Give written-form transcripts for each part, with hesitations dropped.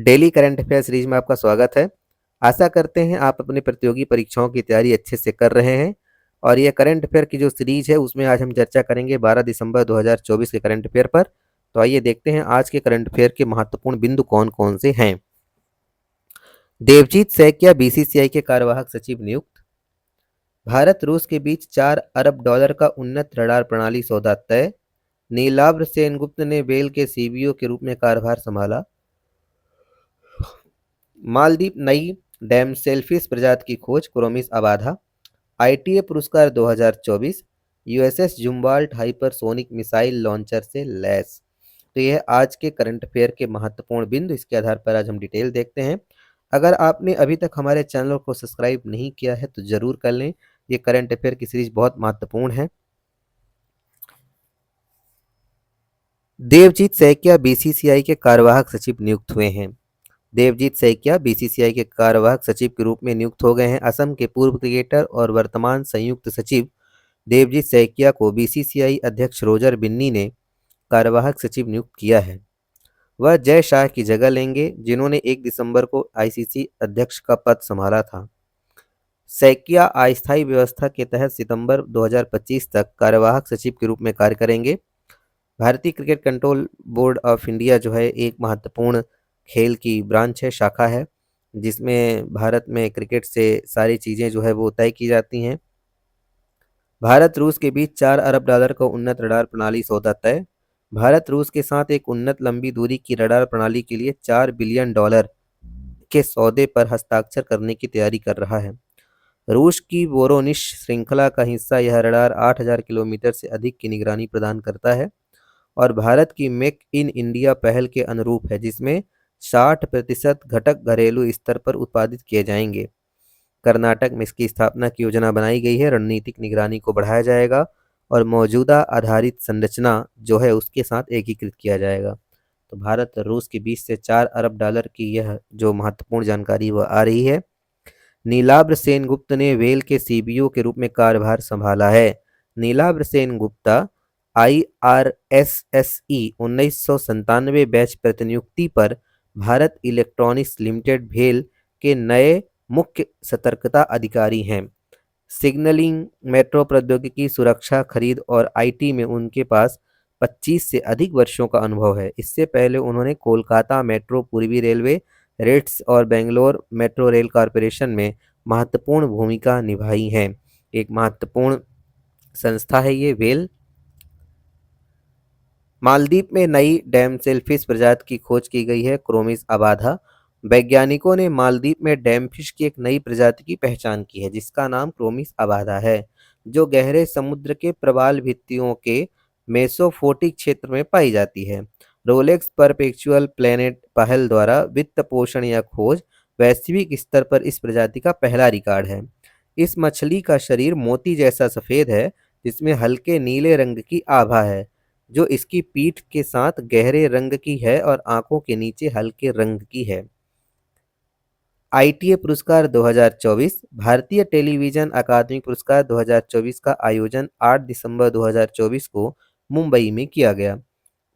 Daily current affair series में आपका स्वागत है। आशा करते हैं आप अपनी प्रतियोगी परीक्षाओं की तैयारी अच्छे से कर रहे हैं। और ये करंट अफेयर की जो सीरीज है उसमें आज हम चर्चा करेंगे 12 दिसंबर 2024 के करंट अफेयर पर। तो आइए देखते हैं आज के करंट अफेयर के महत्वपूर्ण बिंदु कौन कौन से हैं। देवजीत सैकिया बीसीसीआई के कार्यवाहक सचिव नियुक्त। भारत रूस के बीच $4 अरब का उन्नत रडार प्रणाली सौदा तय। नीलाब्र सेनगुप्त ने बेल के सीबीओ के रूप में कार्यभार संभाला। मालदीव नई डैम सेलफिश प्रजाति की खोज क्रोमिस अबाधा। आईटीए पुरस्कार 2024 USS Zumwalt hypersonic missile launcher से लैस। तो यह आज के करंट अफेयर के महत्वपूर्ण बिंदु, इसके आधार पर आज हम डिटेल देखते हैं। अगर आपने अभी तक हमारे चैनल को सब्सक्राइब नहीं किया है तो जरूर कर लें। ये करंट अफेयर की सीरीज बहुत महत्वपूर्ण है। देवजीत सैकिया बीसीसीआई के कार्यवाहक सचिव नियुक्त हुए हैं। देवजीत सैकिया बीसीसीआई के कार्यवाहक सचिव के रूप में नियुक्त हो गए हैं। असम के पूर्व क्रिकेटर और वर्तमान संयुक्त सचिव देवजीत सैकिया को बीसीसीआई अध्यक्ष रोजर बिन्नी ने कार्यवाहक सचिव नियुक्त किया है। वह जय शाह की जगह लेंगे, जिन्होंने 1 दिसंबर को आईसीसी अध्यक्ष का पद संभाला था। सैकिया अस्थायी व्यवस्था के तहत सितंबर 2025 तक कार्यवाहक सचिव के रूप में कार्य करेंगे। भारतीय cricket control board of India जो है एक महत्वपूर्ण खेल की ब्रांच है, शाखा है, जिसमें भारत में क्रिकेट से सारी चीज़ें जो है वो तय की जाती हैं। भारत रूस के बीच $4 अरब का उन्नत रडार प्रणाली सौदा तय। भारत रूस के साथ एक उन्नत लंबी दूरी की रडार प्रणाली के लिए $4 बिलियन के सौदे पर हस्ताक्षर करने की तैयारी कर रहा है। रूस की वोरोनिश श्रृंखला का हिस्सा यह रडार 8,000 किलोमीटर से अधिक की निगरानी प्रदान करता है और भारत की मेक इन इंडिया पहल के अनुरूप है, जिसमें 60% घटक घरेलू स्तर पर उत्पादित किए जाएंगे। कर्नाटक में इसकी स्थापना की योजना बनाई गई है। रणनीतिक निगरानी को बढ़ाया जाएगा और मौजूदा आधारित संरचना जो है उसके साथ एकीकृत किया जाएगा। तो भारत और रूस के बीच से $4 अरब की यह जो महत्वपूर्ण जानकारी वह आ रही है। नीलाब्र सेनगुप्त ने वेल के सीबीओ के रूप में कार्यभार संभाला है। नीलाब्र सेनगुप्ता IRSSE 1997 बैच प्रतिनियुक्ति पर भारत इलेक्ट्रॉनिक्स लिमिटेड भेल के नए मुख्य सतर्कता अधिकारी हैं। सिग्नलिंग, मेट्रो प्रौद्योगिकी, सुरक्षा, खरीद और आईटी में उनके पास 25 से अधिक वर्षों का अनुभव है। इससे पहले उन्होंने कोलकाता मेट्रो, पूर्वी रेलवे, रेट्स और बेंगलोर मेट्रो रेल कॉरपोरेशन में महत्वपूर्ण भूमिका निभाई है। एक महत्वपूर्ण संस्था है ये वेल। मालदीव में नई डैम सेलफिश प्रजाति की खोज की गई है, क्रोमिस अबाधा। वैज्ञानिकों ने मालदीव में डैम फिश की एक नई प्रजाति की पहचान की है, जिसका नाम क्रोमिस अबाधा है, जो गहरे समुद्र के प्रवाल भित्तियों के मेसोफोटिक क्षेत्र में पाई जाती है। रोलेक्स परपेचुअल प्लेनेट पहल द्वारा वित्त पोषण या खोज वैश्विक स्तर पर इस प्रजाति का पहला रिकॉर्ड है। इस मछली का शरीर मोती जैसा सफेद है, जिसमें हल्के नीले रंग की आभा है, जो इसकी पीठ के साथ गहरे रंग की है और आंखों के नीचे हल्के रंग की है। आईटीए पुरस्कार 2024 भारतीय टेलीविजन अकादमी पुरस्कार 2024 का आयोजन 8 दिसंबर 2024 को मुंबई में किया गया।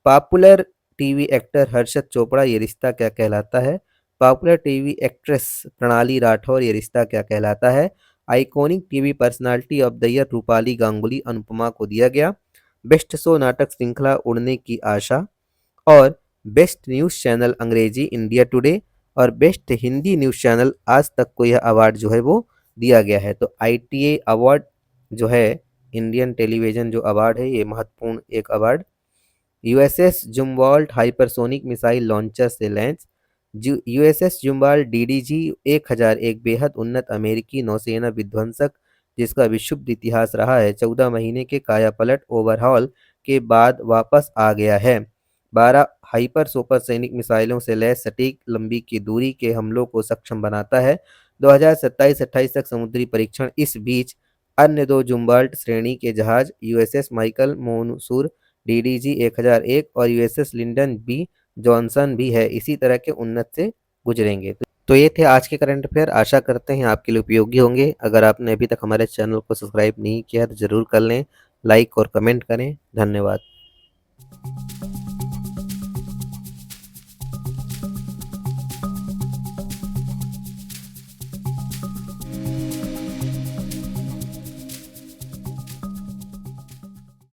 Popular TV actor Harshad Chopra ये रिश्ता क्या कहलाता है। पॉपुलर टीवी एक्ट्रेस प्रणाली राठौर ये रिश्ता क्या कहलाता है। Iconic TV personality of the year Rupali Ganguly Anupama को दिया गया। बेस्ट शो नाटक श्रृंखला उड़ने की आशा और बेस्ट न्यूज़ चैनल अंग्रेजी इंडिया टुडे और बेस्ट हिंदी न्यूज़ चैनल आज तक को यह अवार्ड जो है वो दिया गया है। तो आईटीए अवार्ड जो है, इंडियन टेलीविजन जो अवार्ड है, ये महत्वपूर्ण एक award. USS Zumwalt hypersonic missile launcher से लैंच। यूएसएस जुम्बाल्ट डीडीजी 1000 एक बेहद उन्नत अमेरिकी नौसेना विध्वंसक, जिसका विशुद्ध इतिहास रहा है, 14 महीने के कायापलट ओवरहॉल के बाद वापस आ गया है। 12 हाइपर सुपर सैनिक मिसाइलों से लैस सटीक लंबी की दूरी के हमलों को सक्षम बनाता है। 2027-28 तक समुद्री परीक्षण। इस बीच अन्य 2 जुम्बाल्ट श्रेणी के जहाज यूएसएस माइकल मोनसूर डीडीजी 1001 और यूएसएस लिंडन बी जॉनसन भी है, इसी तरह के उन्नत से गुजरेंगे। तो ये थे आज के करंट अफेयर। आशा करते हैं आपके लिए उपयोगी होंगे। अगर आपने अभी तक हमारे चैनल को सब्सक्राइब नहीं किया तो ज़रूर कर लें, लाइक और कमेंट करें। धन्यवाद।